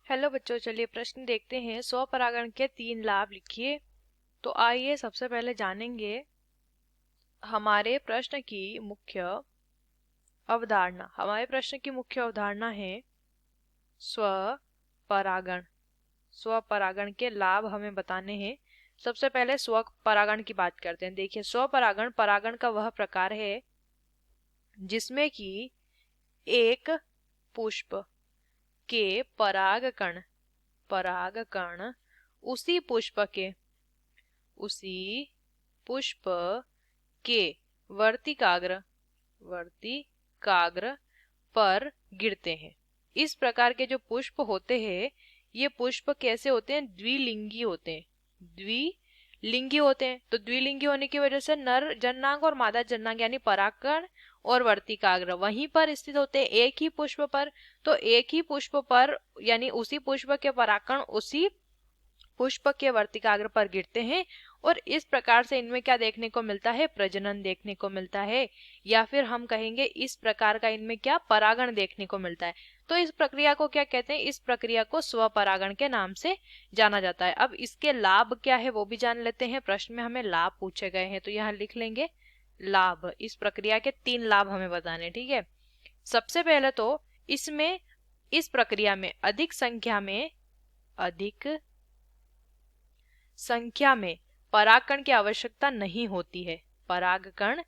Hello बच्चों, चलिए प्रश्न देखते हैं। स्वपरागण के 3 लाभ लिखिए। तो आइए सबसे पहले जानेंगे हमारे प्रश्न की मुख्य अवधारणा। हमारे प्रश्न की मुख्य अवधारणा है स्वपरागण। स्वपरागण के लाभ हमें बताने हैं। सबसे पहले स्वपरागण की बात करते हैं। देखिए, स्वपरागण परागण का वह प्रकार है जिसमें कि एक पुष्प के परागकण उसी पुष्प के वर्तिकाग्र पर गिरते हैं। इस प्रकार के जो पुष्प होते हैं, ये पुष्प कैसे होते हैं? द्विलिंगी होते हैं। तो द्विलिंगी होने की वजह से नर जननांग और मादा जननांग यानी परागकण और वर्तिकाग्र वहीं पर स्थित होते हैं, एक ही पुष्प पर। तो एक ही पुष्प पर यानी उसी पुष्प के परागकण उसी पुष्प के वर्तिकाग्र पर गिरते हैं और इस प्रकार से इनमें क्या देखने को मिलता है? प्रजनन देखने को मिलता है, या फिर हम कहेंगे इस प्रकार का इनमें क्या परागण देखने को मिलता है। तो इस प्रक्रिया को क्या कहते हैं? इस प्रक्रिया को स्वपरागण के नाम से जाना जाता है। अब इसके लाभ क्या है वो भी जान लेते हैं। प्रश्न में हमें लाभ पूछे गए हैं तो यहाँ लिख लेंगे लाभ। इस प्रक्रिया के 3 लाभ हमें बताने, ठीक है। सबसे पहले तो इसमें इस प्रक्रिया में अधिक संख्या में परागकण की आवश्यकता नहीं होती है। परागकण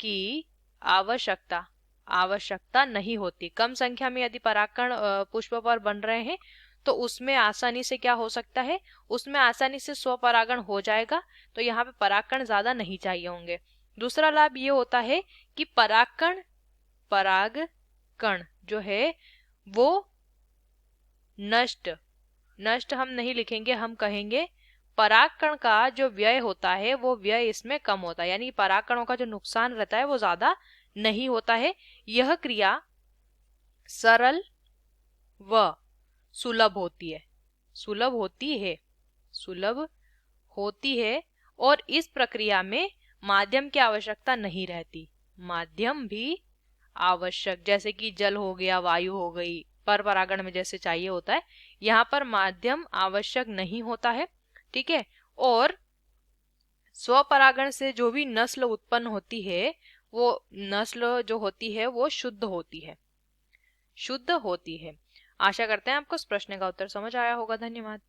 की आवश्यकता नहीं होती। कम संख्या में यदि परागकण पुष्प पर बन रहे हैं तो उसमें आसानी से क्या हो सकता है? उसमें आसानी से स्वपरागण हो जाएगा। तो यहाँ पे परागकण ज्यादा नहीं चाहिए होंगे। दूसरा लाभ ये होता है कि परागकण जो है वो नष्ट हम नहीं लिखेंगे, हम कहेंगे परागकण का जो व्यय होता है वो व्यय इसमें कम होता है, यानी परागकणों का जो नुकसान रहता है वो ज्यादा नहीं होता है। यह क्रिया सरल व सुलभ होती है और इस प्रक्रिया में माध्यम की आवश्यकता नहीं रहती। माध्यम भी आवश्यक, जैसे कि जल हो गया, वायु हो गई, पर परागण में जैसे चाहिए होता है, यहाँ पर माध्यम आवश्यक नहीं होता है, ठीक है। और स्वपरागण से जो भी नस्ल उत्पन्न होती है वो नस्ल जो होती है वो शुद्ध होती है। आशा करते हैं आपको इस प्रश्न का उत्तर समझ आया होगा। धन्यवाद।